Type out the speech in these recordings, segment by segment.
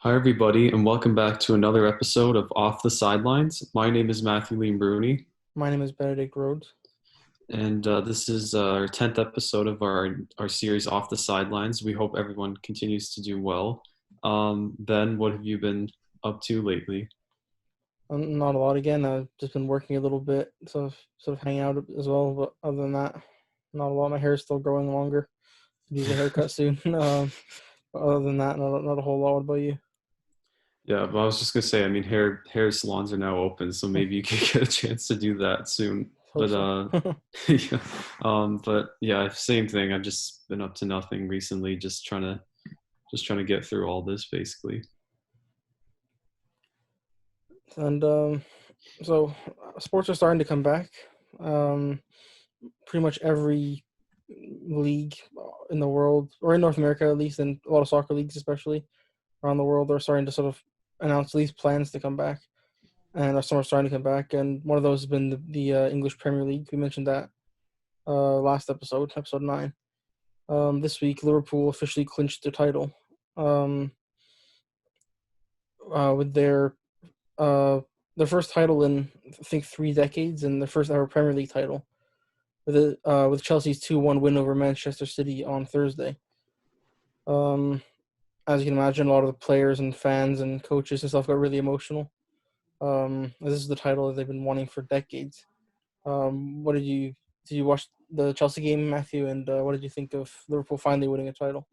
Hi, everybody, and welcome back to another episode of Off the Sidelines. My name is Matthew Lee Bruni, My name is Benedict Rhodes. and this is our 10th episode of our series Off the Sidelines. We hope everyone continues to do well. Ben, what have you been up to lately? Not a lot again. I've just been working a little bit, sort of hanging out as well. But other than that, not a lot. My hair is still growing longer. Use a haircut soon. But other than that, not a whole lot. What about you? Yeah, but I was just gonna say, I mean, hair salons are now open, so maybe you could get a chance to do that soon. Hope But so. yeah, but yeah, same thing. I've just been up to nothing recently, just trying to get through all this basically. And so sports are starting to come back. Um, Pretty much every league in the world, or in North America at least, and a lot of soccer leagues especially around the world, are starting to sort of announce at least plans to come back. And some are starting to come back. And one of those has been the English Premier League. We mentioned that last episode 9. This week, Liverpool officially clinched the title um, with uh, their first title in I think 3 decades, and their first ever Premier League title with Chelsea's 2-1 win over Manchester City on Thursday. Um, as you can imagine, a lot of the players and fans and coaches and stuff got really emotional. This is the title that they've been wanting for decades. What did you watch the Chelsea game, Matthew? And what did you think of Liverpool finally winning a title?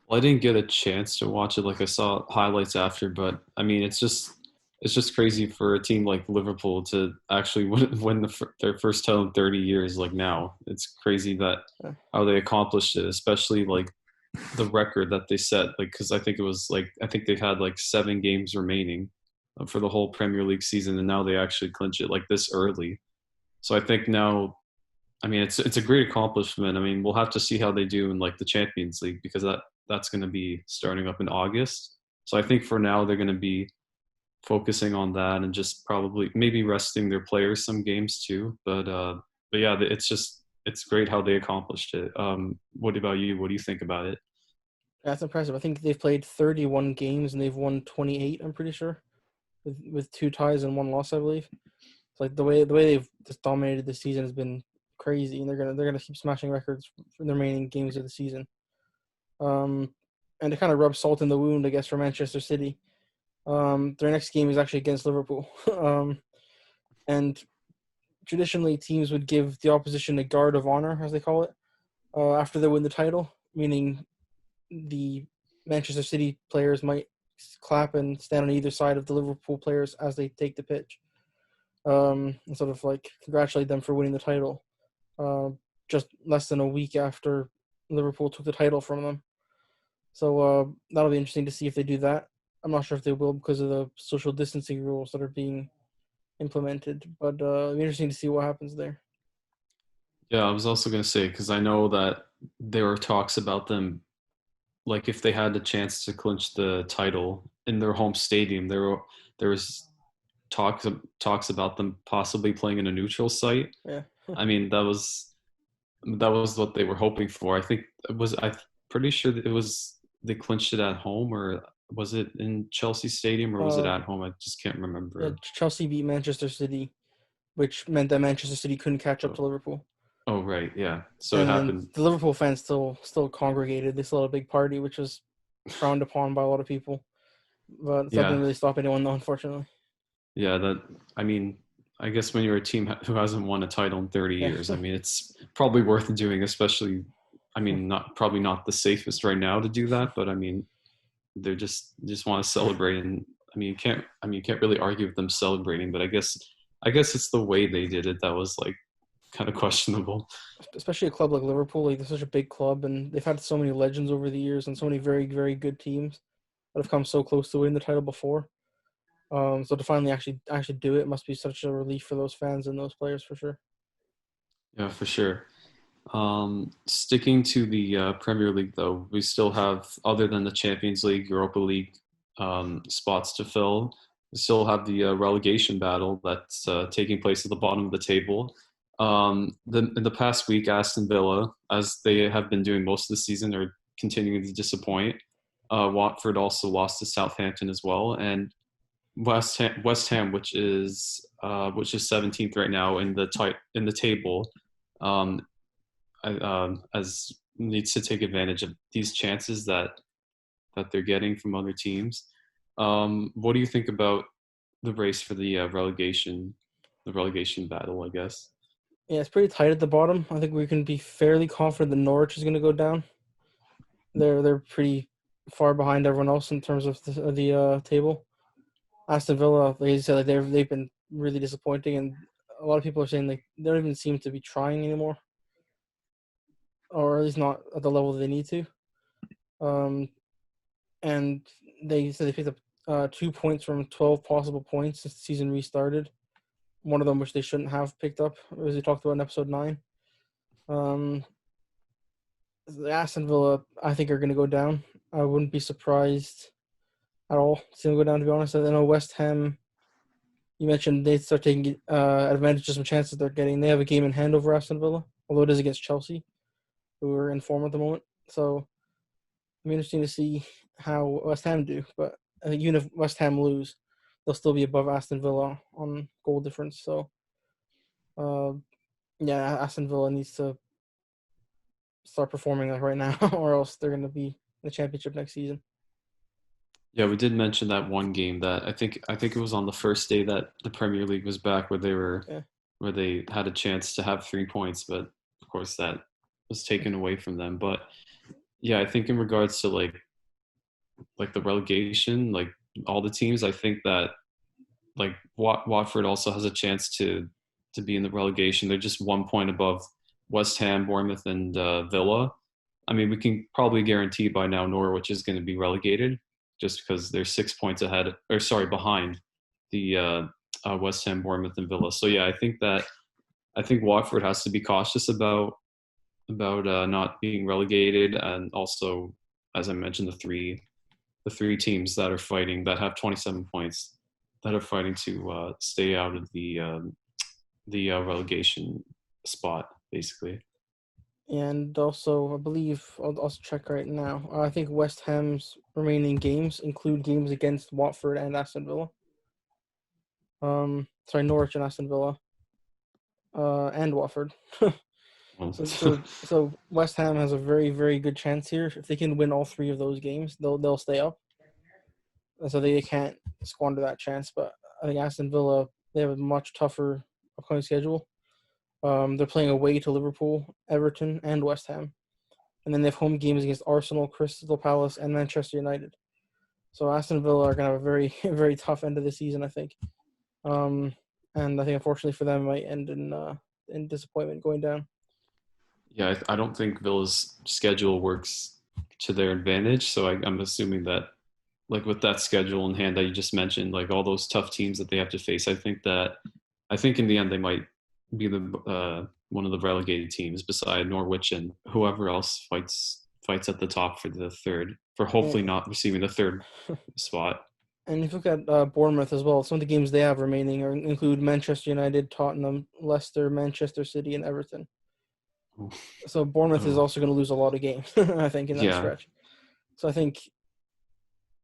Well, I didn't get a chance to watch it. Like I saw highlights after, but I mean, it's just crazy for a team like Liverpool to actually win their first title in 30 years. Like now, it's crazy that Uh, how they accomplished it, especially like the record that they set. Like because I think they've had like 7 games remaining for the whole Premier League season, and now they actually clinch it like this early. So I think now, I mean, it's a great accomplishment. I mean, we'll have to see how they do in like the Champions League because that's going to be starting up in August. So I think for now they're going to be focusing on that and just probably maybe resting their players some games too. But yeah, it's great how they accomplished it. What about you? What do you think about it? that's impressive. I think they've played 31 games and they've won 28. I'm pretty sure, with two ties and one loss, I believe. It's like the way they've just dominated the season has been crazy, and they're gonna keep smashing records for the remaining games of the season. Um, and to kind of rub salt in the wound, I guess, for Manchester City. Their next game is actually against Liverpool. And traditionally, teams would give the opposition a guard of honor, as they call it, after they win the title, meaning the Manchester City players might clap and stand on either side of the Liverpool players as they take the pitch, and sort of like congratulate them for winning the title. Uh, just less than a week after Liverpool took the title from them. So that'll be interesting to see if they do that. I'm not sure if they will because of the social distancing rules that are being implemented, but it'll be interesting to see what happens there. Yeah, I was also going to say because I know that there were talks about them like if they had the chance to clinch the title in their home stadium, there was talks about them possibly playing in a neutral site. Yeah. I mean, that was what they were hoping for. I'm pretty sure that it was they clinched it at home, or was it in Chelsea Stadium, or was it Uh, at home? I just can't yeah, remember. Chelsea beat Manchester City, which meant that Manchester City couldn't catch up Oh, to Liverpool. oh right, yeah. So it And then happened. the Liverpool fans still congregated. They still had a big party, which was frowned upon by a lot of people. But that didn't Yeah, really stop anyone, though, unfortunately. yeah. That I mean, I guess when you're a team who hasn't won a title in 30 Yeah. years, I mean, it's probably worth doing. Especially, I mean, not probably not the safest right now to do that, but I mean, they just want to celebrate, and you can't really argue with them celebrating, but I guess it's the way they did it that was like kind of questionable. Especially a club like Liverpool, like they're such a big club, and they've had so many legends over the years, and so many very very good teams that have come so close to winning the title before. So to finally actually do it must be such a relief for those fans and those players for sure. Yeah, for sure. Sticking to the Premier League, though, we still have, other than the Champions League, Europa League spots to fill. We still have the relegation battle that's taking place at the bottom of the table. In the past week, Aston Villa, as they have been doing most of the season, are continuing to disappoint. Watford also lost to Southampton as well, and West Ham, which is 17th right now in the table, um, as needs to take advantage of these chances that they're getting from other teams. What do you think about the race for the relegation battle, I guess? Yeah, it's pretty tight at the bottom. I think we can be fairly confident that Norwich is going to go down. They're pretty far behind everyone else in terms of the table. Aston Villa, like you said, like they've been really disappointing, and a lot of people are saying like they don't even seem to be trying anymore, or at least not at the level that they need to. Um, and they said they picked up 2 points from 12 possible points since the season restarted. One of them which they shouldn't have picked up, as we talked about in episode 9. The Aston Villa, I think, are going to go down. I wouldn't be surprised at all to see them go down, to be honest. I know West Ham, you mentioned they start taking advantage of some chances they're getting. They have a game in hand over Aston Villa, although it is against Chelsea, who are in form at the moment. So it'll be interesting to see how West Ham do. But I think even if West Ham lose, they'll still be above Aston Villa on goal difference. So, uh, yeah, Aston Villa needs to start performing like right now, or else they're going to be in the championship next season. Yeah, we did mention that one game that I think it was on the first day that the Premier League was back Yeah. where they had a chance to have 3 points, but of course that was taken away from them. But yeah, I think in regards to like the relegation, like all the teams, I think that like Watford also has a chance to be in the relegation. They're just 1 point above West Ham, Bournemouth, and Villa. I mean, we can probably guarantee by now Norwich is going to be relegated, just because they're 6 points ahead, or sorry, behind the West Ham, Bournemouth, and Villa. So yeah, I think Watford has to be cautious about not being relegated, and also, as I mentioned, the three teams that are fighting that have 27 points that are fighting to stay out of the relegation spot, basically. And also, I believe I'll also check right now. I think West Ham's remaining games include games against Watford and Aston Villa. Sorry, Norwich and Aston Villa, and Watford. Well, So West Ham has a very, very good chance here. If they can win all 3 of those games, they'll stay up. And so they can't squander that chance. But I think Aston Villa, they have a much tougher upcoming schedule. They're playing away to Liverpool, Everton, and West Ham. And then they have home games against Arsenal, Crystal Palace, and Manchester United. So Aston Villa are going to have a very, very tough end of the season, I think. And I think, unfortunately for them, it might end in disappointment going down. yeah, I don't think Villa's schedule works to their advantage. So I'm assuming that, like with that schedule in hand that you just mentioned, like all those tough teams that they have to face, I think in the end they might be the one of the relegated teams beside Norwich and whoever else fights at the top for the third, for hopefully And, not receiving the third spot. and if you look at Bournemouth as well, some of the games they have remaining include Manchester United, Tottenham, Leicester, Manchester City, and Everton. So Bournemouth is Oh, also going to lose a lot of games, I think, in that yeah, stretch. So I think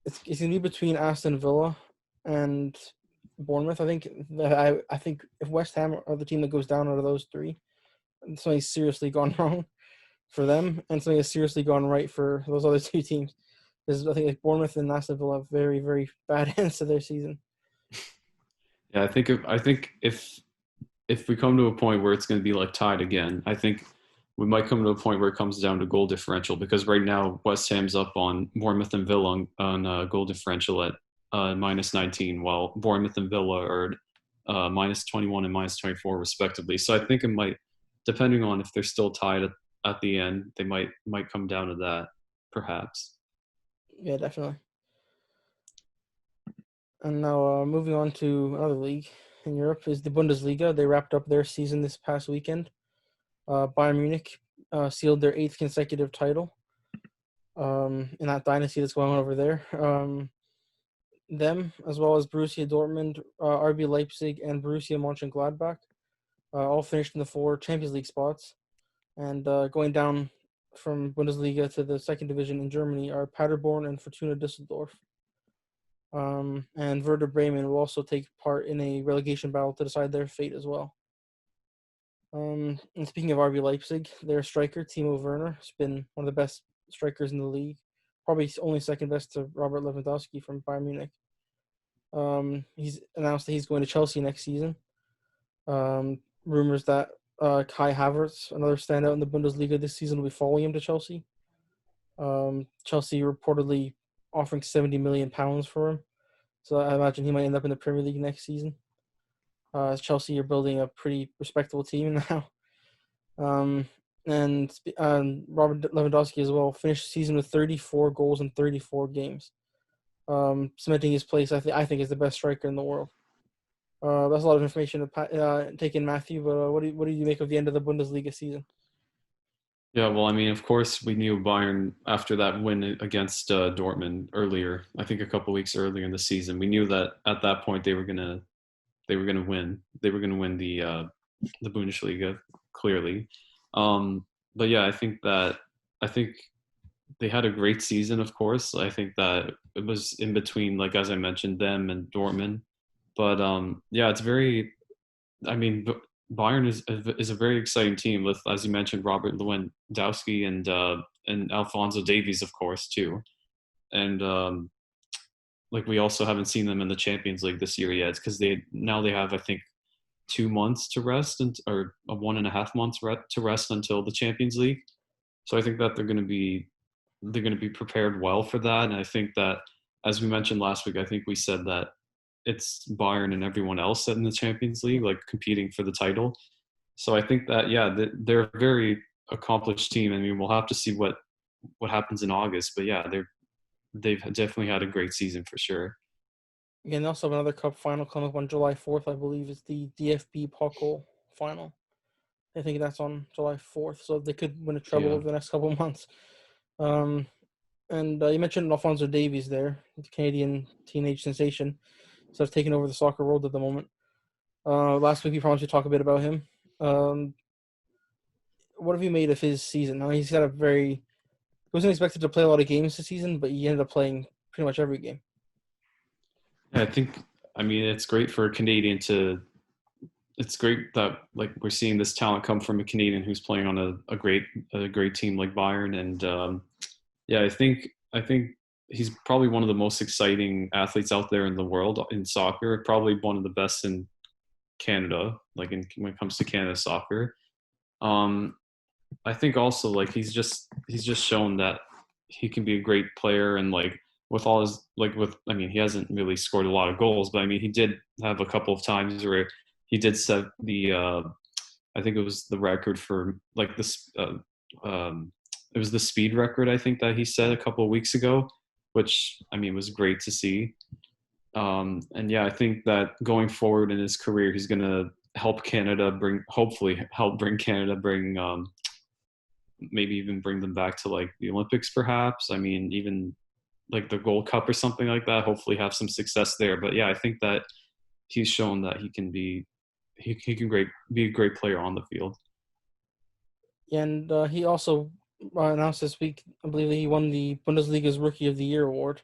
it's going to be between Aston Villa and Bournemouth. I think if West Ham are the team that goes down out of those 3, something's seriously gone wrong for them, and something has seriously gone right for those other 2 teams. Because I think like Bournemouth and Aston Villa have very, very bad ends to their season. yeah. I think if we come to a point where it's going to be like tied again, I think we might come to a point where it comes down to goal differential, because right now West Ham's up on Bournemouth and Villa on goal differential at minus 19, while Bournemouth and Villa are minus 21 and minus 24 respectively. So I think it might, depending on if they're still tied at the end, they might come down to that, perhaps. Yeah, definitely. And now moving on to another league in Europe is the Bundesliga. They wrapped up their season this past weekend. Bayern Munich sealed their 8th consecutive title in that dynasty that's going on over there. Them, as well as Borussia Dortmund, RB Leipzig, and Borussia Mönchengladbach, all finished in the 4 Champions League spots. And going down from Bundesliga to the second division in Germany are Paderborn and Fortuna Düsseldorf. And Werder Bremen will also take part in a relegation battle to decide their fate as well. And speaking of RB Leipzig, their striker, Timo Werner, has been one of the best strikers in the league, probably only second best to Robert Lewandowski from Bayern Munich. He's announced that he's going to Chelsea next season. Rumors that Kai Havertz, another standout in the Bundesliga this season, will be following him to Chelsea. Chelsea reportedly offering £70 million for him. So I imagine he might end up in the Premier League next season. Chelsea are building a pretty respectable team now. And Robert Lewandowski as well finished the season with 34 goals in 34 games, cementing his place. I think is the best striker in the world. That's a lot of information to take in, Matthew. But what do you make of the end of the Bundesliga season? Yeah, well, I mean, of course, we knew Bayern after that win against Dortmund earlier. I think a couple weeks earlier in the season, we knew that at that point they were gonna win. They were gonna win the Bundesliga clearly. But yeah, I think they had a great season. Of course, I think that it was in between, like as I mentioned, them and Dortmund. But yeah, it's very. I mean, Bayern is a very exciting team with, as you mentioned, Robert Lewandowski and Alphonso Davies, of course, too. And like we also haven't seen them in the Champions League this year yet because they have, I think, 2 months to rest or 1.5 months to rest until the Champions League. So I think that they're going to be prepared well for that. And I think that, as we mentioned last week, I think we said that it's Bayern and everyone else in the Champions League, like competing for the title. So I think that, yeah, they're a very accomplished team. I mean, we'll have to see what happens in August, but yeah, they've definitely had a great season for sure. Again, they also have another cup final coming up on July 4th, I believe, is the DFB Pokal final. I think that's on July 4th, so they could win a treble over the next couple of months. And you mentioned Alphonso Davies there, the Canadian teenage sensation. So it's taking over the soccer world at the moment. Last week we promised to talk a bit about him. What have you made of his season? Now he's got he wasn't expected to play a lot of games this season, but he ended up playing pretty much every game. Yeah, I mean, it's great for a Canadian it's great that like we're seeing this talent come from a Canadian who's playing on a great team like Bayern. And yeah, I think he's probably one of the most exciting athletes out there in the world in soccer. Probably one of the best in Canada, like when it comes to Canada soccer. I think also like he's just shown that he can be a great player, and like with all his I mean, he hasn't really scored a lot of goals, but I mean he did have a couple of times where he did set the I think it was the record for like this it was the speed record, I think, that he set a couple of weeks ago, which I mean was great to see. And yeah, I think that going forward in his career, he's going to help Canada bring Canada, maybe even bring them back to like the Olympics, perhaps. I mean, even like the Gold Cup or something like that. Hopefully, have some success there. But yeah, I think that he's shown that he can be a great player on the field. And he also announced this week, I believe, that he won the Bundesliga's Rookie of the Year award.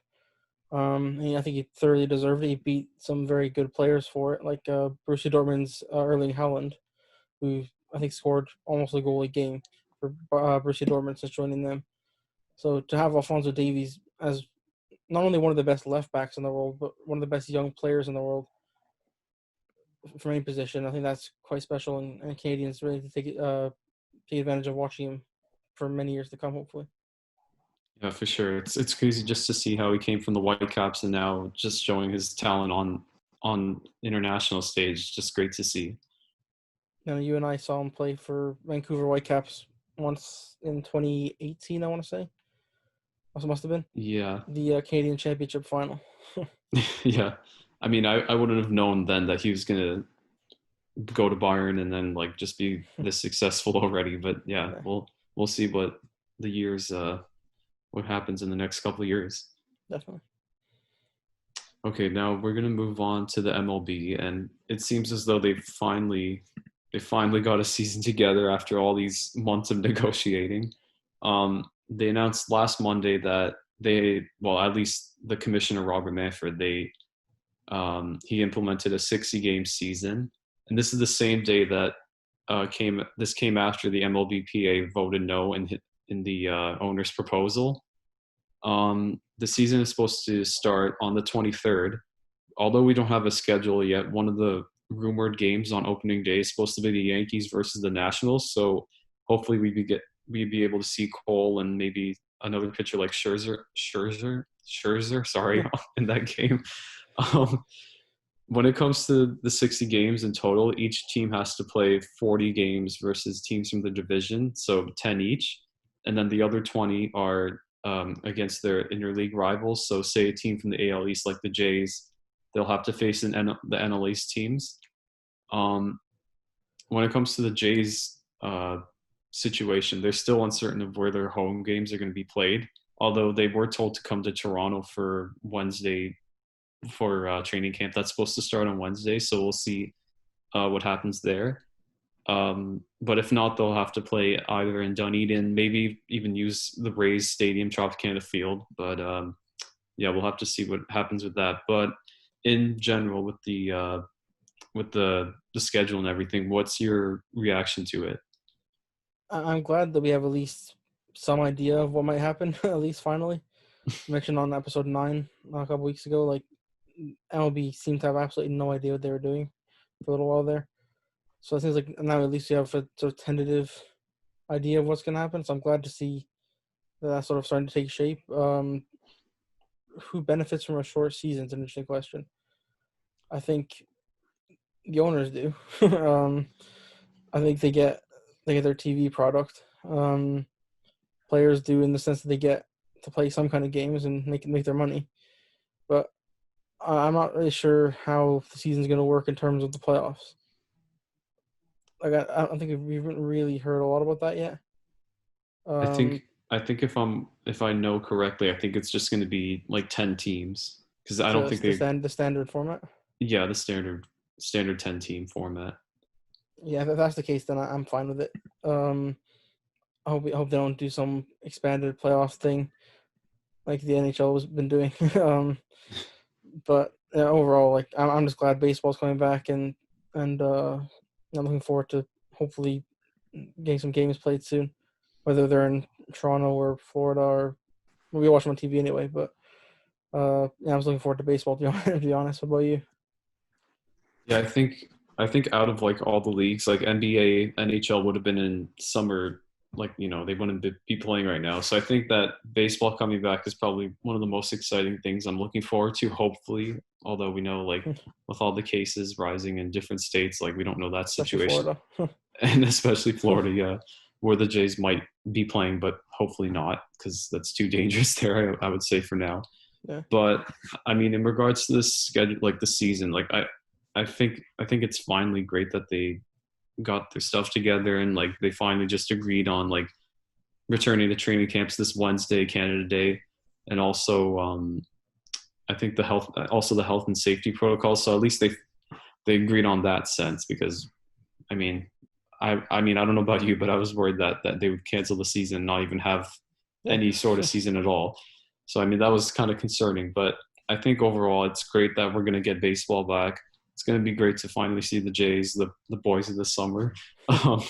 I think he thoroughly deserved it. He beat some very good players for it, like Borussia Dortmund's Erling Haaland, who I think scored almost a goal a game for Borussia Dortmund since joining them. So to have Alphonso Davies as not only one of the best left backs in the world, but one of the best young players in the world from any position, I think that's quite special. And Canadians really to take advantage of watching him for many years to come, hopefully. Yeah, for sure. It's crazy just to see how he came from the Whitecaps and now just showing his talent on international stage. Just great to see. You know, you and I saw him play for Vancouver Whitecaps once in 2018, I want to say. Also must have been. Yeah. The Canadian Championship final. Yeah. I mean, I wouldn't have known then that he was going to go to Bayern and then like just be this successful already. But yeah, we'll see what the years what happens in the next couple of years. Definitely. Okay, now we're gonna move on to the MLB, and it seems as though they finally got a season together after all these months of negotiating. They announced last Monday that at least the commissioner Robert Manfred, he implemented a 60-game season, and this is the same day that came after the MLBPA voted no in the owner's proposal. The season is supposed to start on the 23rd. Although we don't have a schedule yet, one of the rumored games on opening day is supposed to be the Yankees versus the Nationals. So hopefully we'd be able to see Cole and maybe another pitcher like Scherzer, sorry, in that game. When it comes to the 60 games in total, each team has to play 40 games versus teams from the division, so 10 each. And then the other 20 are against their interleague rivals. So say a team from the AL East like the Jays, they'll have to face the NL East teams. When it comes to the Jays situation, they're still uncertain of where their home games are going to be played, although they were told to come to Toronto for Wednesday for training camp. That's supposed to start on Wednesday, so we'll see what happens there. But if not, they'll have to play either in Dunedin, maybe even use the Rays Stadium, Tropicana Field. But yeah, we'll have to see what happens with that. But in general, with the schedule and everything, what's your reaction to it? I'm glad that we have at least some idea of what might happen, at least finally. Mentioned on episode 9 a couple weeks ago, like MLB seemed to have absolutely no idea what they were doing for a little while there. So it seems like now at least you have a sort of tentative idea of what's going to happen. So I'm glad to see that sort of starting to take shape. Who benefits from a short season is an interesting question. I think the owners do. I think they get their TV product. Players do in the sense that they get to play some kind of games and make their money. But I'm not really sure how the season's going to work in terms of the playoffs. Like I don't think we haven't really heard a lot about that yet. I think if I know correctly, I think it's just going to be like 10 teams because I don't think the standard format. Yeah, the standard 10 team format. Yeah, if that's the case, then I'm fine with it. I hope they don't do some expanded playoff thing like the NHL has been doing. But overall, like I'm just glad baseball's coming back, and I'm looking forward to hopefully getting some games played soon, whether they're in Toronto or Florida, or we watch them on TV anyway. But yeah, I was looking forward to baseball. To be honest, what about you? Yeah, I think out of like all the leagues, like NBA, NHL would have been in summer, like they wouldn't be playing right now. So I think that baseball coming back is probably one of the most exciting things I'm looking forward to. Hopefully, although we know like with all the cases rising in different states, like we don't know that situation, and especially Florida, yeah, where the Jays might be playing, but hopefully not because that's too dangerous there. I would say for now. Yeah. But I mean, in regards to the schedule, like the season, like I think it's finally great that they got their stuff together and like they finally just agreed on like returning to training camps this Wednesday, Canada Day, and also I think the health and safety protocols. So at least they agreed on that sense because I mean I don't know about you, but I was worried that they would cancel the season and not even have any sort of season at all. So I mean that was kind of concerning, but I think overall it's great that we're going to get baseball back. It's going to be great to finally see the Jays, the boys of the summer. And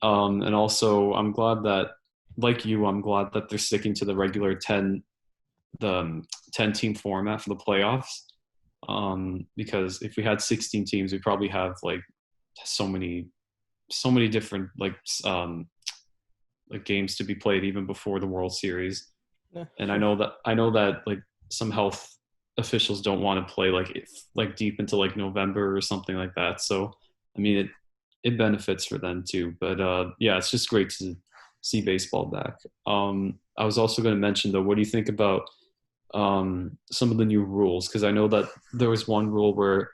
also, I'm glad that, like you, I'm glad that they're sticking to the regular 10 team format for the playoffs. Because if we had 16 teams, we'd probably have like so many different like games to be played even before the World Series. Yeah. And I know that like some health officials don't want to play like deep into like November or something like that. So I mean it benefits for them too. But yeah, it's just great to see baseball back. I was also going to mention though, what do you think about some of the new rules? Because I know that there was one rule where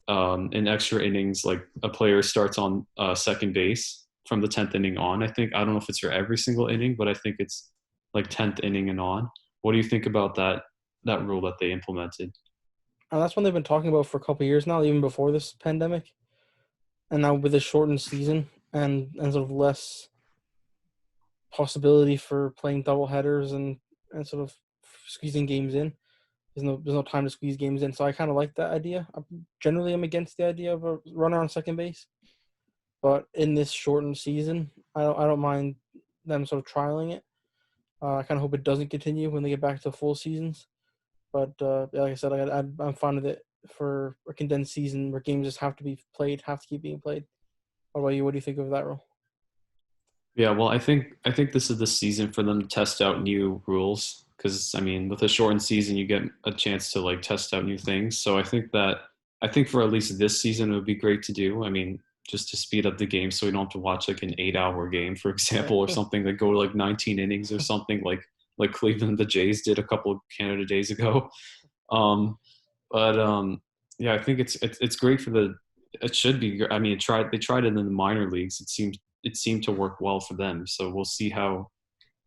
in extra innings, like a player starts on second base from the 10th inning on. I don't know if it's for every single inning, but I think it's like 10th inning and on. What do you think about that rule that they implemented? And that's one they've been talking about for a couple of years now, even before this pandemic. And now with a shortened season and sort of less possibility for playing double headers and sort of squeezing games in. There's no time to squeeze games in, so I kind of like that idea. Generally, I'm against the idea of a runner on second base, but in this shortened season, I don't mind them sort of trialing it. I kind of hope it doesn't continue when they get back to full seasons. But yeah, like I said, I'm fine with it for a condensed season where games just have to be played, have to keep being played. What about you? What do you think of that rule? Yeah, well, I think this is the season for them to test out new rules because I mean, with a shortened season, you get a chance to like test out new things. So I think for at least this season, it would be great to do. I mean, just to speed up the game, so we don't have to watch like an 8-hour game, for Yeah, example, or something that go to like 19 innings or something like Cleveland the Jays did a couple of Canada days ago. Um, but yeah, I think it's great for the. It should be. I mean, they tried it in the minor leagues. It seemed to work well for them. So we'll see how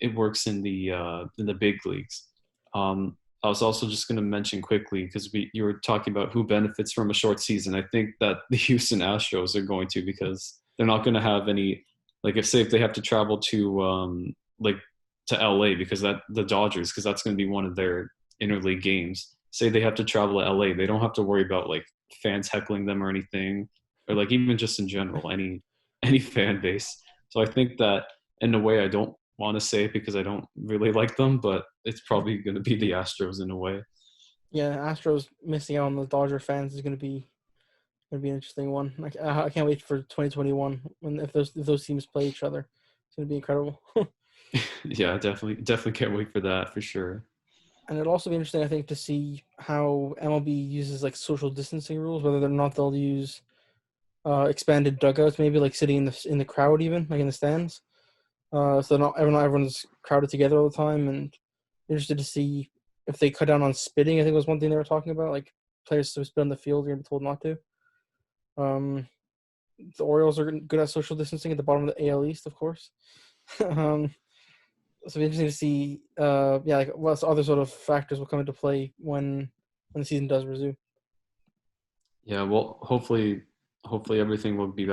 it works in the big leagues. I was also just going to mention quickly because you were talking about who benefits from a short season. I think that the Houston Astros are going to because they're not going to have any like if they have to travel to like to LA because that the Dodgers because that's going to be one of their interleague games. Say they have to travel to LA, they don't have to worry about like fans heckling them or anything, or like even just in general any fan base. So I think that in a way I don't want to say it because I don't really like them, but it's probably going to be the Astros in a way. yeah. Astros missing out on the Dodger fans is gonna be an interesting one. I can't wait for 2021 when if those teams play each other. It's gonna be incredible. Yeah, definitely can't wait for that for sure. And it'll also be interesting, I think, to see how MLB uses like social distancing rules, whether or not they'll use expanded dugouts, maybe like sitting in the crowd, even like in the stands. So not everyone's crowded together all the time, and interested to see if they cut down on spitting. I think was one thing they were talking about, like players who spit on the field are gonna be told not to. Um, the Orioles are good at social distancing at the bottom of the AL East, of course. um, so it'll be interesting to see, yeah, like what other sort of factors will come into play when the season does resume. Yeah, well, hopefully everything will be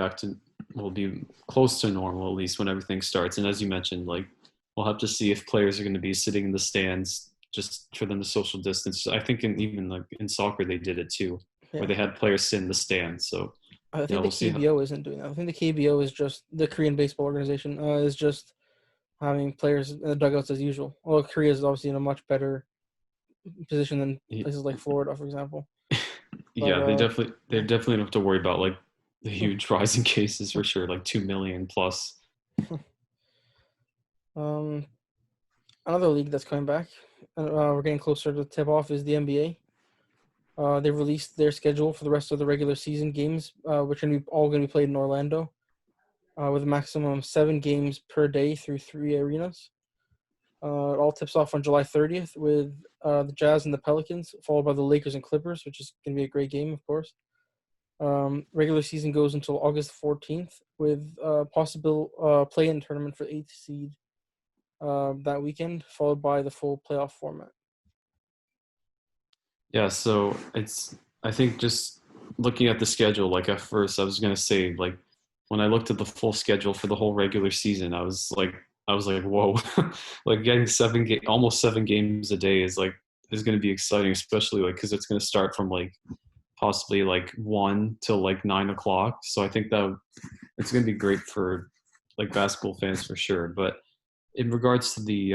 close to normal at least when everything starts. And as you mentioned, like we'll have to see if players are going to be sitting in the stands just for them to social distance. I think even like in soccer they did it too, where Yeah, they had players sit in the stands. So I yeah, think the we'll see how. KBO isn't doing that. I think the KBO is just the Korean baseball organization is just having players in the dugouts as usual. Well, Korea is obviously in a much better position than places like Florida, for example. But Yeah, they yeah. definitely don't have to worry about like the huge rise in cases for sure, like 2 million plus. um, another league that's coming back, and we're getting closer to tip off is the NBA. They've released their schedule for the rest of the regular season games, which are all going to be played in Orlando, with a maximum of 7 games per day through 3 arenas. It all tips off on July 30th with the Jazz and the Pelicans, followed by the Lakers and Clippers, which is going to be a great game, of course. Regular season goes until August 14th with a possible play-in tournament for 8th seed that weekend, followed by the full playoff format. Yeah, so I think just looking at the schedule, like at first I was gonna say like when I looked at the full schedule for the whole regular season, I was like, whoa, like getting almost 7 games a day is gonna be exciting, especially like because it's gonna start from like possibly like 1 till like 9 o'clock. So I think that it's gonna be great for like basketball fans for sure. But in regards to the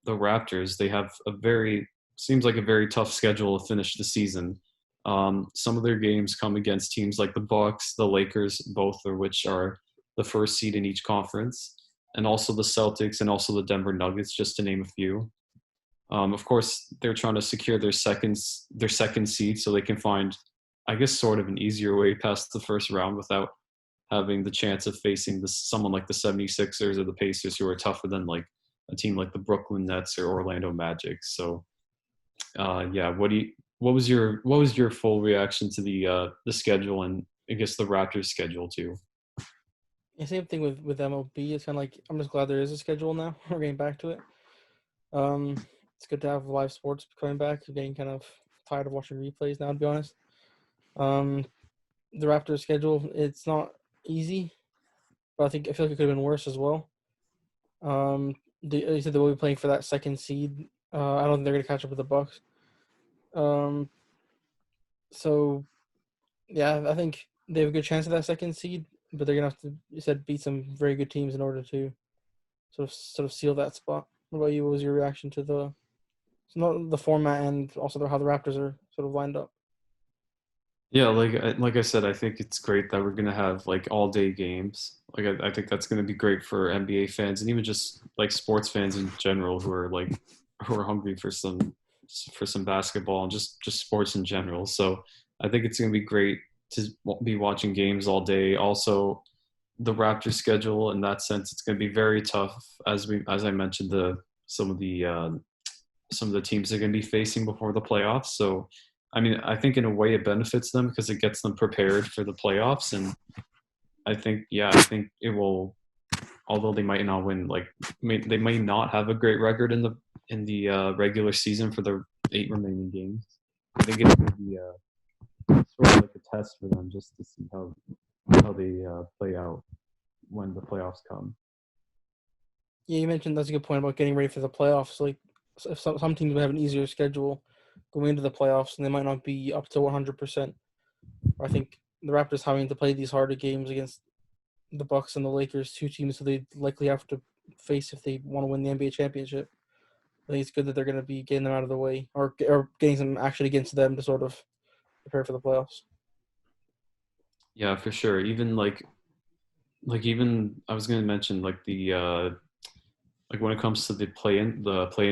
Raptors, they have a very seems like a very tough schedule to finish the season. Some of their games come against teams like the Bucks, the Lakers, both of which are the first seed in each conference, and also the Celtics and also the Denver Nuggets, just to name a few. Of course, they're trying to secure their second seed so they can find, I guess, sort of an easier way past the first round without having the chance of facing someone like the 76ers or the Pacers who are tougher than like a team like the Brooklyn Nets or Orlando Magic. So yeah, what was your full reaction to the schedule and I guess the Raptors schedule too? Yeah, same thing with MLB. It's kind of like I'm just glad there is a schedule now. We're getting back to it. It's good to have live sports coming back. I'm getting kind of tired of watching replays now, to be honest. Um, the Raptors schedule, it's not easy, but I feel like it could have been worse as well. You said they will be playing for that second seed. I don't think they're going to catch up with the Bucks. Um, so yeah, I think they have a good chance of that second seed, but they're going to have to, you said, beat some very good teams in order to sort of seal that spot. What about you? What was your reaction to the format and also how the Raptors are sort of lined up? Yeah, like I said, I think it's great that we're gonna have like all day games. Like I think that's gonna be great for NBA fans and even just like sports fans in general who are hungry for some basketball and just sports in general. So I think it's gonna be great to be watching games all day. Also, the Raptors schedule in that sense, it's gonna be very tough as I mentioned some of the teams they're going to be facing before the playoffs. So, I mean, I think in a way it benefits them because it gets them prepared for the playoffs. And I think it will. Although they might not win, they might not have a great record in the regular season for the 8 remaining games. I think it's going to be sort of like a test for them just to see how they play out when the playoffs come. Yeah, you mentioned that's a good point about getting ready for the playoffs. Like, if some teams would have an easier schedule going into the playoffs, and they might not be up to 100%. I think the Raptors having to play these harder games against the Bucks and the Lakers, two teams who they likely have to face if they want to win the NBA championship. I think it's good that they're going to be getting them out of the way, or getting them actually against them to sort of prepare for the playoffs. Yeah, for sure. Even I was going to mention like when it comes to the play-in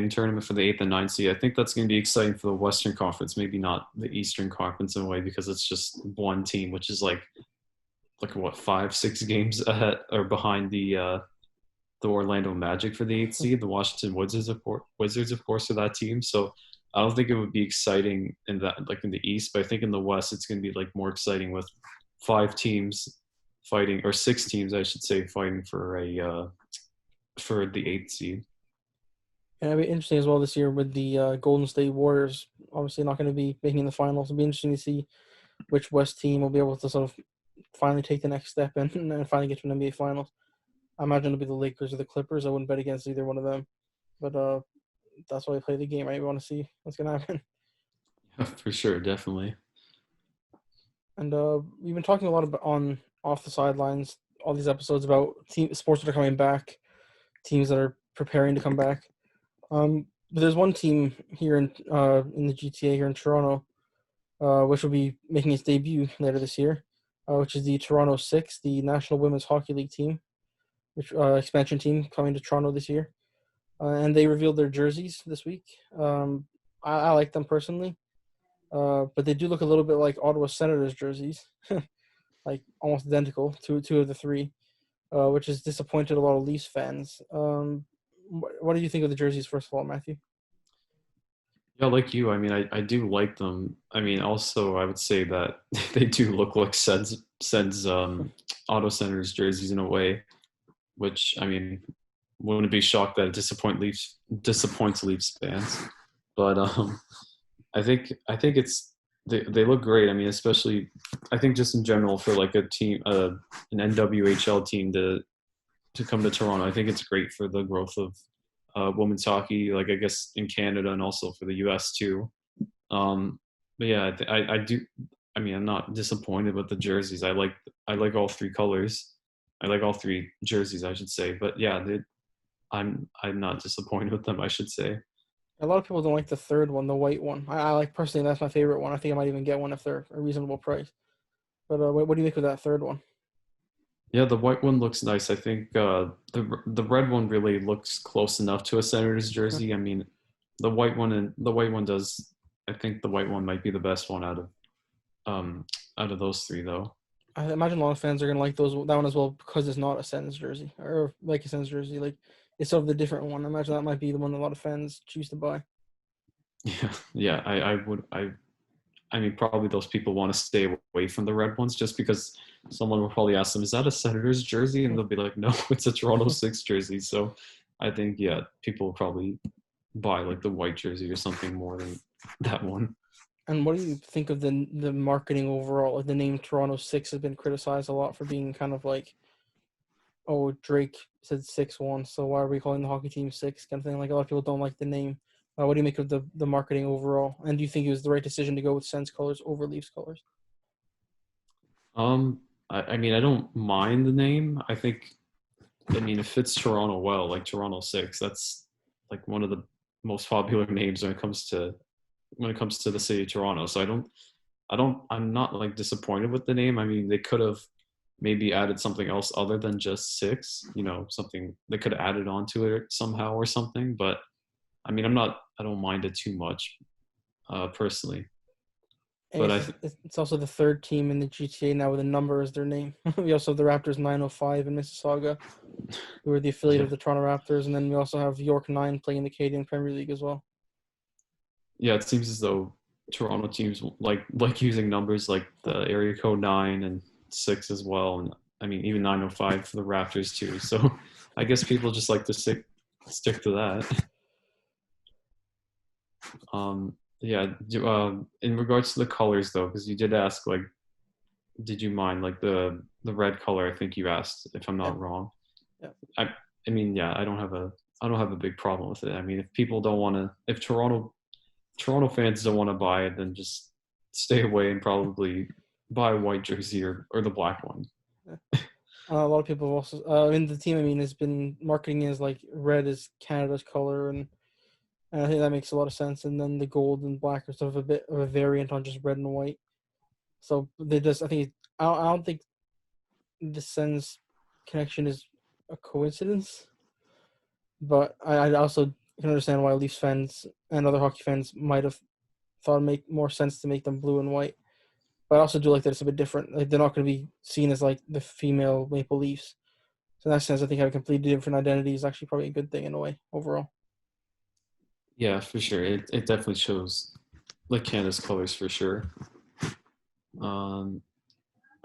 tournament for the 8th and 9th seed, I think that's going to be exciting for the Western Conference, maybe not the Eastern Conference in a way because it's just one team, which is like what 5-6 games ahead or behind the Orlando Magic for the 8th seed, the Washington Wizards of course are that team. So I don't think it would be exciting in that like in the East, but I think in the West it's going to be like more exciting with 5 teams fighting or 6 teams I should say fighting for the 8th seed. And it'll be interesting as well this year with the Golden State Warriors obviously not going to be making the finals. It'll be interesting to see which West team will be able to sort of finally take the next step and finally get to an NBA Finals. I imagine it'll be the Lakers or the Clippers. I wouldn't bet against either one of them, but that's why we play the game, right? We want to see what's going to happen. For sure, definitely. And we've been talking a lot about on Off the Sidelines, all these episodes about sports that are coming back, teams that are preparing to come back. But there's one team here in the GTA here in Toronto, which will be making its debut later this year, which is the Toronto Six, the National Women's Hockey League team, which expansion team coming to Toronto this year. And they revealed their jerseys this week. I like them personally, but they do look a little bit like Ottawa Senators jerseys, like almost identical, two of the three, which has disappointed a lot of Leafs fans. What do you think of the jerseys, first of all, Matthew? Yeah, like you, I mean, I do like them. I mean, also, I would say that they do look like Sens Auto Centers jerseys in a way, which I mean, wouldn't be shocked that it disappoints Leafs fans. But I think they look great. I mean, especially I think just in general for like a team, an NWHL team to come to Toronto, I think it's great for the growth of women's hockey, like I guess in Canada and also for the U.S. too. But yeah, I do. I mean, I'm not disappointed with the jerseys. I like all 3 colors. I like all 3 jerseys, I should say. But yeah, I'm not disappointed with them, I should say. A lot of people don't like the third one, the white one. I like personally that's my favorite one. I think I might even get one if they're a reasonable price. But what do you make of that third one? Yeah, the white one looks nice. I think the red one really looks close enough to a Senators jersey. I mean, the white one does. I think the white one might be the best one um out of those 3 though. I imagine a lot of fans are gonna like that one as well because it's not a Sens jersey or like a Sens jersey. Like it's sort of the different one. I imagine that might be the one a lot of fans choose to buy. Yeah, yeah. I mean, probably those people want to stay away from the red ones just because someone will probably ask them, "Is that a Senators jersey?" And they'll be like, "No, it's a Toronto Six jersey." So, I think yeah, people will probably buy like the white jersey or something more than that one. And what do you think of the marketing overall? Like the name Toronto Six has been criticized a lot for being kind of like oh, Drake said 6-1, so why are we calling the hockey team 6? Kind of thing. Like, a lot of people don't like the name. What do you make of the marketing overall? And do you think it was the right decision to go with Sens colors over Leafs colors? I mean, I don't mind the name. I mean, it fits Toronto well, like Toronto Six. That's like one of the most popular names when it comes to the city of Toronto. So I'm not like disappointed with the name. I mean, they could have maybe added something else other than just six, something they could have added onto it somehow or something. But I mean, I don't mind it too much, personally. And But it's also the third team in the GTA now with a number as their name. We also have the Raptors 905 in Mississauga, who are the affiliate yeah, of the Toronto Raptors. And then we also have York 9 playing in the Canadian Premier League as well. yeah, it seems as though Toronto teams like using numbers like the area code 9 and 6 as well, and I mean even 905 for the Raptors too. So I guess people just like to stick to that. Yeah. In regards to the colors though, because you did ask like, did you mind like the red color? I think you asked if I'm Yeah. not wrong. Yeah. I mean, yeah, I don't have a big problem with it. I mean, if people don't want to, if Toronto fans don't want to buy it, then just stay away and probably buy a white jersey or the black one. Yeah. A lot of people have also in the team. I mean, has been marketing as like red is Canada's color, and I think that makes a lot of sense. And then the gold and black are sort of a bit of a variant on just red and white. So they just, I think, I don't think the Sens connection is a coincidence, but I also can understand why Leafs fans and other hockey fans might have thought it'd make more sense to make them blue and white. But I also do like that it's a bit different. Like, they're not going to be seen as like the female Maple Leafs. So in that sense, I think having a completely different identity is actually probably a good thing in a way overall. Yeah, for sure. It definitely shows like Canada's colors for sure. Um,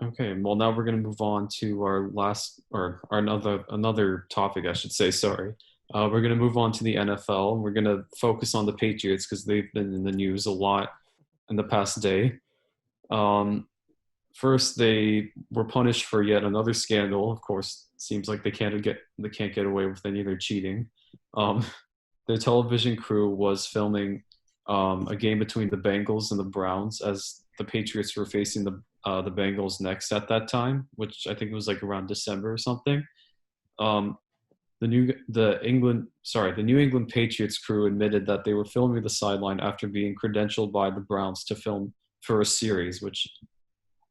okay, well now we're gonna move on to our last or our another topic, I should say. Sorry. We're gonna move on to the NFL. We're gonna focus on the Patriots because they've been in the news a lot in the past day. Um, First, they were punished for yet another scandal. Of course, it seems like they can't get away with any of their cheating. Um, the television crew was filming a game between the Bengals and the Browns as the Patriots were facing the Bengals next at that time, which I think was like around December or something. Um, the New England Patriots crew admitted that they were filming the sideline after being credentialed by the Browns to film for a series, which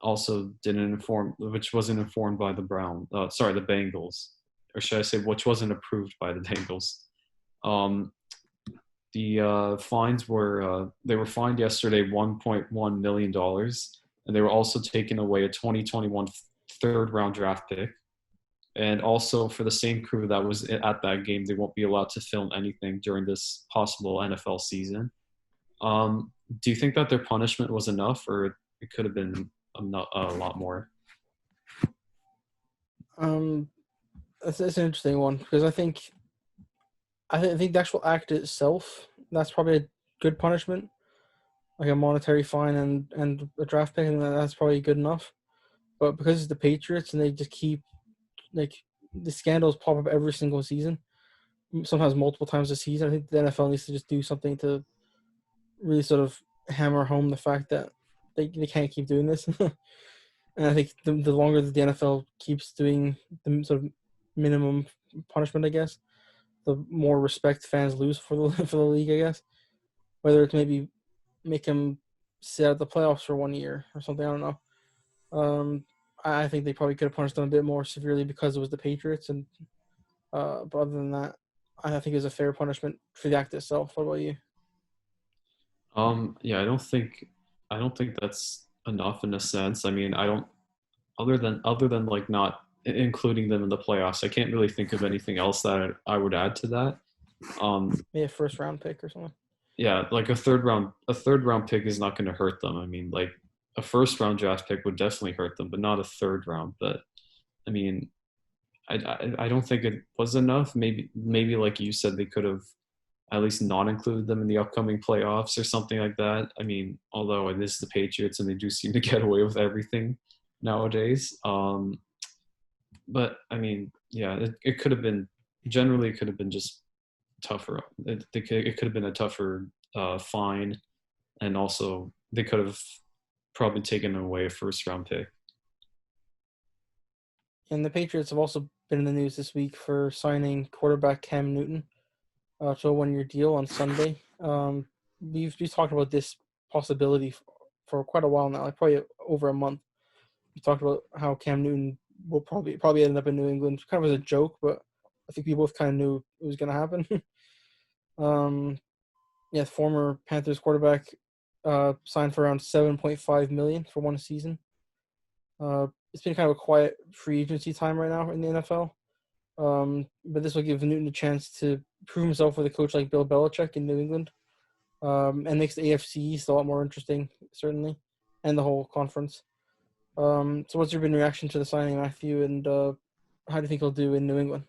wasn't informed by the Bengals, or should I say, which wasn't approved by the Bengals. Um, the fines were they were fined yesterday $1.1 million, and they were also taken away a 2021 third round draft pick. And also for the same crew that was at that game, they won't be allowed to film anything during this possible NFL season. Do you think that their punishment was enough, or it could have been a lot more? Um, that's an interesting one because I think the actual act itself, that's probably a good punishment, like a monetary fine and a draft pick, and that's probably good enough. But because it's the Patriots and they just keep like the scandals pop up every single season, sometimes multiple times a season, I think the NFL needs to just do something to really sort of hammer home the fact that they can't keep doing this. And I think the longer that the NFL keeps doing the sort of minimum punishment, I guess, the more respect fans lose for the for the league, I guess. Whether it's maybe make him sit out the playoffs for 1 year or something, I don't know. I think they probably could have punished them a bit more severely because it was the Patriots, and but other than that, I think it was a fair punishment for the act itself. What about you? Yeah, I don't think that's enough in a sense. I mean, I don't other than like not including them in the playoffs. I can't really think of anything else that I would add to that. Um, Maybe a first round pick or something. yeah, like a third round pick is not going to hurt them. I mean, like a first round draft pick would definitely hurt them, but not a third round. But I mean, I don't think it was enough. Maybe like you said, they could have at least not included them in the upcoming playoffs or something like that. I mean, although it is the Patriots and they do seem to get away with everything nowadays. But I mean, yeah, it could have been generally it could have been just tougher. It could have been a tougher fine, and also they could have probably taken away a first round pick. And the Patriots have also been in the news this week for signing quarterback Cam Newton to a 1-year deal on Sunday. We've talked about this possibility for quite a while now, like probably over a month. We talked about how Cam Newton will probably end up in New England, kind of as a joke, but I think we both kind of knew it was going to happen. Yeah, former Panthers quarterback signed for around $7.5 million for one season. It's been kind of a quiet free agency time right now in the NFL. But this will give Newton a chance to prove himself with a coach like Bill Belichick in New England, and makes the AFC East a lot more interesting, certainly, and the whole conference. So what's your been reaction to the signing, Matthew, and how do you think he'll do in New England?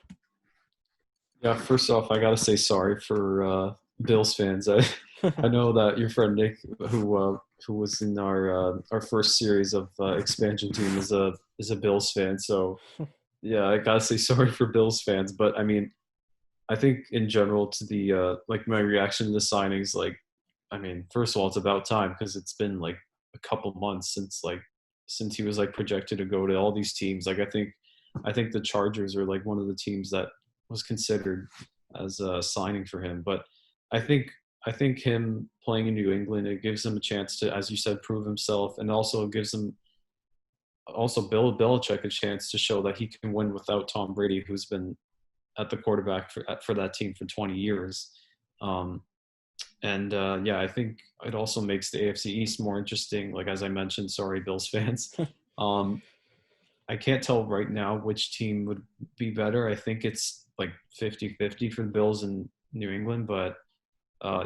Yeah, first off, I gotta say sorry for Bills fans. I know that your friend Nick, who was in our first series of expansion team, is a Bills fan. So yeah, I gotta say sorry for Bills fans. But I mean, I think in general to the like my reaction to the signings, like I mean, first of all, it's about time because it's been like a couple months since he was like projected to go to all these teams. Like I think the Chargers are like one of the teams that was considered as signing for him. But I think I think him playing in New England, it gives him a chance to, as you said, prove himself, and also gives him also Bill Belichick a chance to show that he can win without Tom Brady, who's been at the quarterback for that team for 20 years. Um, and yeah, I think it also makes the AFC East more interesting. Like as I mentioned, sorry, Bills fans. Um, I can't tell right now which team would be better. I think it's like 50-50 for the Bills in New England, but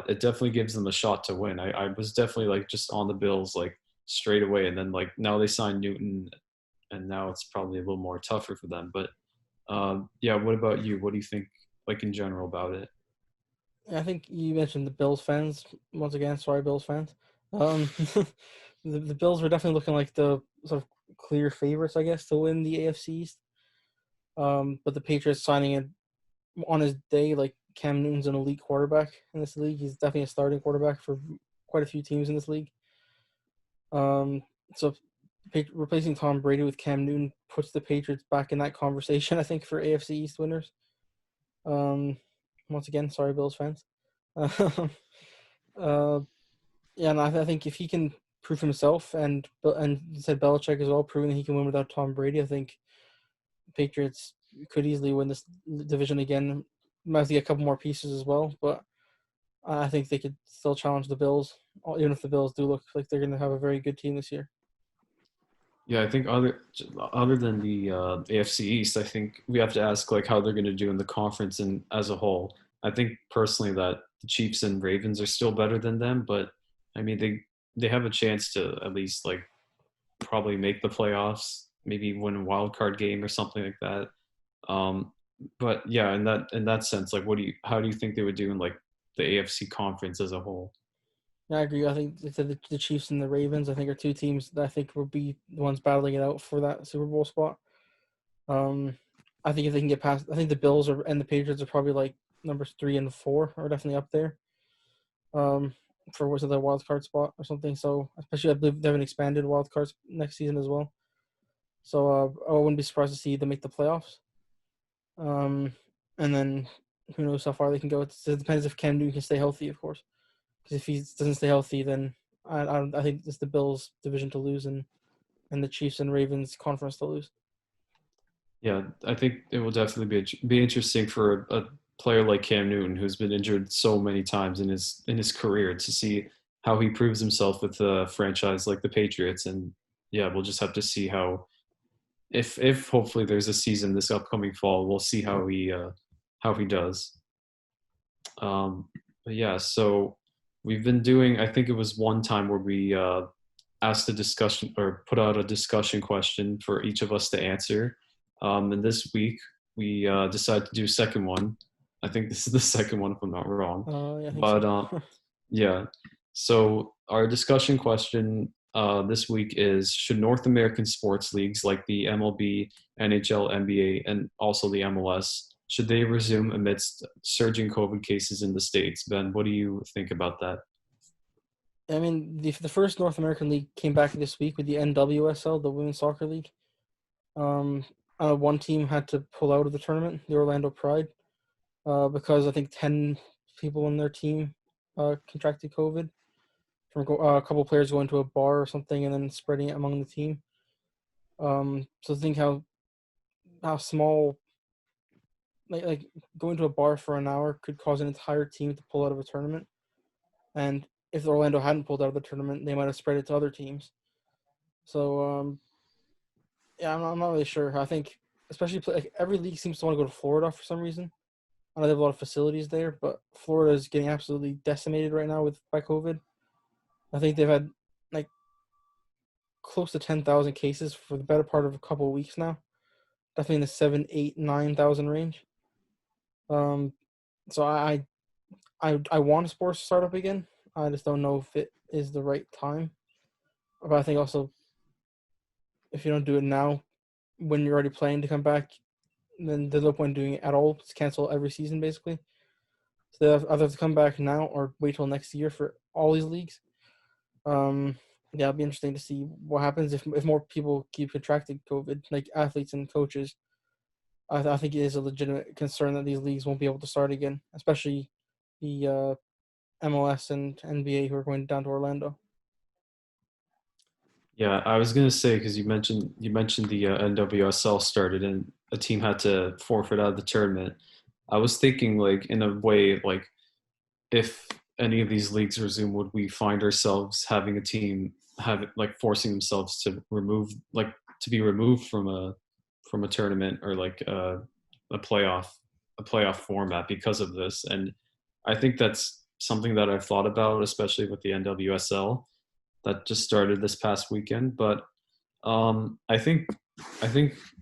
it definitely gives them a shot to win. I was definitely like just on the Bills like straight away, and then like now they signed Newton, and now it's probably a little more tougher for them. But yeah, what about you? What do you think, like in general, about it? I think you mentioned the Bills fans once again. Sorry, Bills fans. Um, the Bills were definitely looking like the sort of clear favorites, I guess, to win the AFC East. But the Patriots signing it on his day, like Cam Newton's an elite quarterback in this league. He's definitely a starting quarterback for quite a few teams in this league. Um, so replacing Tom Brady with Cam Newton puts the Patriots back in that conversation, I think, for AFC East winners. Um, Once again, sorry, Bills fans. uh, yeah, and I think if he can prove himself, and you said Belichick as well, proving that he can win without Tom Brady, I think Patriots could easily win this division again. Might have to get a couple more pieces as well, but I think they could still challenge the Bills, even if the Bills do look like they're going to have a very good team this year. Yeah, I think other than the AFC East, I think we have to ask like how they're going to do in the conference and as a whole. I think personally that the Chiefs and Ravens are still better than them, but I mean they have a chance to at least like probably make the playoffs, maybe win a wild card game or something like that. Um, but yeah, in that sense, like how do you think they would do in like the AFC conference as a whole? Yeah, I agree. I think the Chiefs and the Ravens, I think, are two teams that I think will be the ones battling it out for that Super Bowl spot. Um, I think if they can get past, I think the Bills and the Patriots are probably like numbers 3 and 4 are definitely up there. Um, for what's the wild card spot or something. So especially I believe they have an expanded wild cards next season as well. So I wouldn't be surprised to see them make the playoffs. Um, and then who knows how far they can go. It depends if Cam Newton can stay healthy, of course. Because if he doesn't stay healthy, then I think it's the Bills' division to lose, and the Chiefs and Ravens conference to lose. Yeah, I think it will definitely be interesting for a player like Cam Newton, who's been injured so many times in his career, to see how he proves himself with a franchise like the Patriots. And yeah, we'll just have to see how if hopefully there's a season this upcoming fall, we'll see how he does. But yeah, so we've been doing. I think it was one time where we asked a discussion or put out a discussion question for each of us to answer. And this week we decided to do a second one. I think this is the second one if I'm not wrong. Yeah, I think But so. yeah, so our discussion question this week is, should North American sports leagues like the MLB, NHL, NBA, and also the MLS, should they resume amidst surging COVID cases in the States? Ben, what do you think about that? I mean, the first North American league came back this week with the NWSL, the Women's Soccer League. Um, One team had to pull out of the tournament, the Orlando Pride, because I think 10 people in their team contracted COVID from a couple players going to a bar or something and then spreading it among the team. So think how small, like going to a bar for an hour could cause an entire team to pull out of a tournament. And if Orlando hadn't pulled out of the tournament, they might have spread it to other teams. So yeah, I'm not really sure. I think especially like every league seems to want to go to Florida for some reason. I know they have a lot of facilities there, but Florida is getting absolutely decimated right now by COVID. I think they've had like close to 10,000 cases for the better part of a couple of weeks now. Definitely in the 7, 8, 9,000 range. Um, so I want sports to start up again. I just don't know if it is the right time. But I think also if you don't do it now, when you're already planning to come back, then there's no point doing it at all. Just cancel every season basically. So they either have to come back now or wait till next year for all these leagues. Yeah, it'll be interesting to see what happens if more people keep contracting COVID, like athletes and coaches. I think it is a legitimate concern that these leagues won't be able to start again, especially the MLS and NBA who are going down to Orlando. Yeah, I was gonna say because you mentioned the NWSL started and a team had to forfeit out of the tournament. I was thinking like in a way like if any of these leagues resume, would we find ourselves having a team have like forcing themselves to be removed from a tournament or like a playoff a playoff format because of this? And I think that's something that I've thought about, especially with the NWSL that just started this past weekend. But I think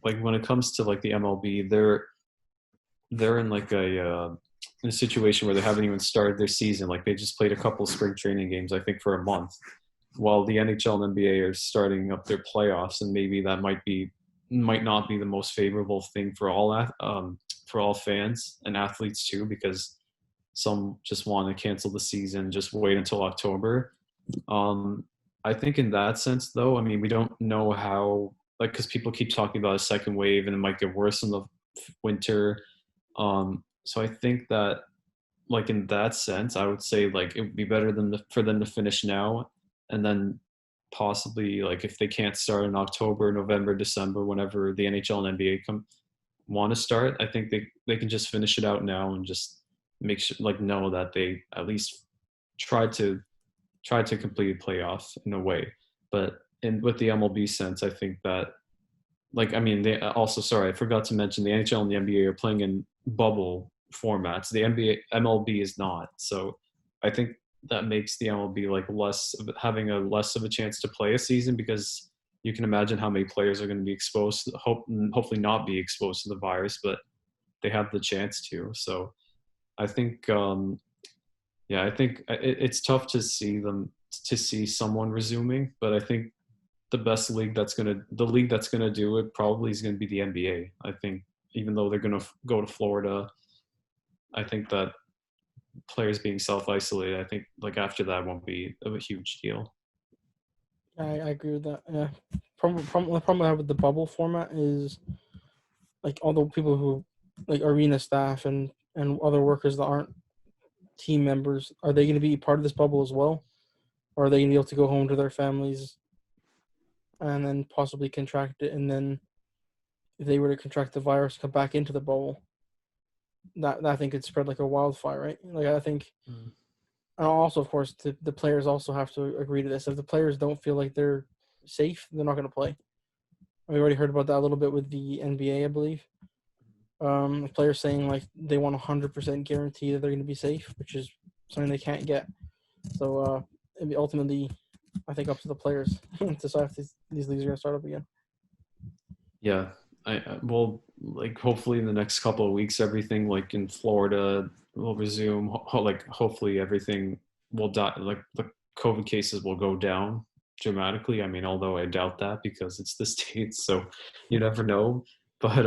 like when it comes to like the MLB, they're in a situation where they haven't even started their season. Like they just played a couple spring training games, I think, for a month, while the NHL and NBA are starting up their playoffs, and maybe that might not be the most favorable thing for all fans and athletes too, because some just want to cancel the season, just wait until October. Um, I think in that sense, though, I mean, we don't know how, like, because people keep talking about a second wave and it might get worse in the winter. So I think that, like, in that sense, I would say like it would be better for them to finish now, and then possibly like if they can't start in October, November, December, whenever the NHL and NBA come want to start, I think they can just finish it out now and just make sure like know that they at least tried to tried to complete a playoff in a way. But in with the MLB sense, I think that like I mean they also, sorry, I forgot to mention the NHL and the NBA are playing in bubble formats. The NBA MLB is not. So I think that makes the MLB like having a less of a chance to play a season, because you can imagine how many players are going to be exposed, hopefully not be exposed to the virus, but they have the chance to. So I think yeah, I think it's tough to see someone resuming, but I think the league that's gonna do it probably is gonna be the NBA. I think even though they're gonna go to Florida, I think that players being self isolated, I think like after that won't be a huge deal. I agree with that. Yeah. The problem I have with the bubble format is like all the people who like arena staff and other workers that aren't team members, are they going to be part of this bubble as well, or are they going to be able to go home to their families and then possibly contract it, and then if they were to contract the virus, come back into the bubble, that I think could spread like a wildfire, right? Like I think, Mm. and also of course the players also have to agree to this. If the players don't feel like they're safe, they're not going to play. We already heard about that a little bit with the NBA, I believe. The players saying like they want 100% guarantee that they're going to be safe, which is something they can't get. So it'd be ultimately, I think, up to the players to decide if these leagues are going to start up again. Yeah, I well, like hopefully in the next couple of weeks, everything like in Florida will resume. Like hopefully everything will die. Like the COVID cases will go down dramatically. I mean, although I doubt that because it's the States, so you never know. But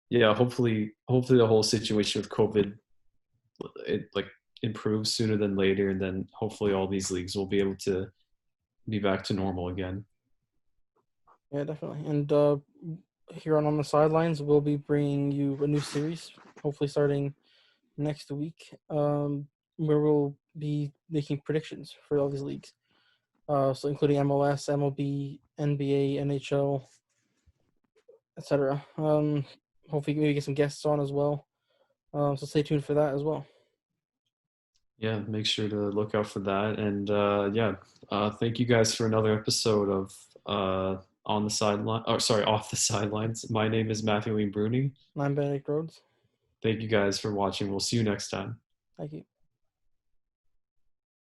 yeah, hopefully the whole situation with COVID it like improves sooner than later, and then hopefully all these leagues will be able to be back to normal again. Yeah, definitely. And here on the sidelines, we'll be bringing you a new series, hopefully starting next week, where we'll be making predictions for all these leagues. So including MLS, MLB, NBA, NHL, etc. Hopefully, maybe get some guests on as well. So stay tuned for that as well. Yeah, make sure to look out for that. And yeah, thank you guys for another episode of On the Sideline. Oh, sorry, Off the Sidelines. My name is Matthew Bruni. I'm Benedict Rhodes. Thank you guys for watching. We'll see you next time. Thank you.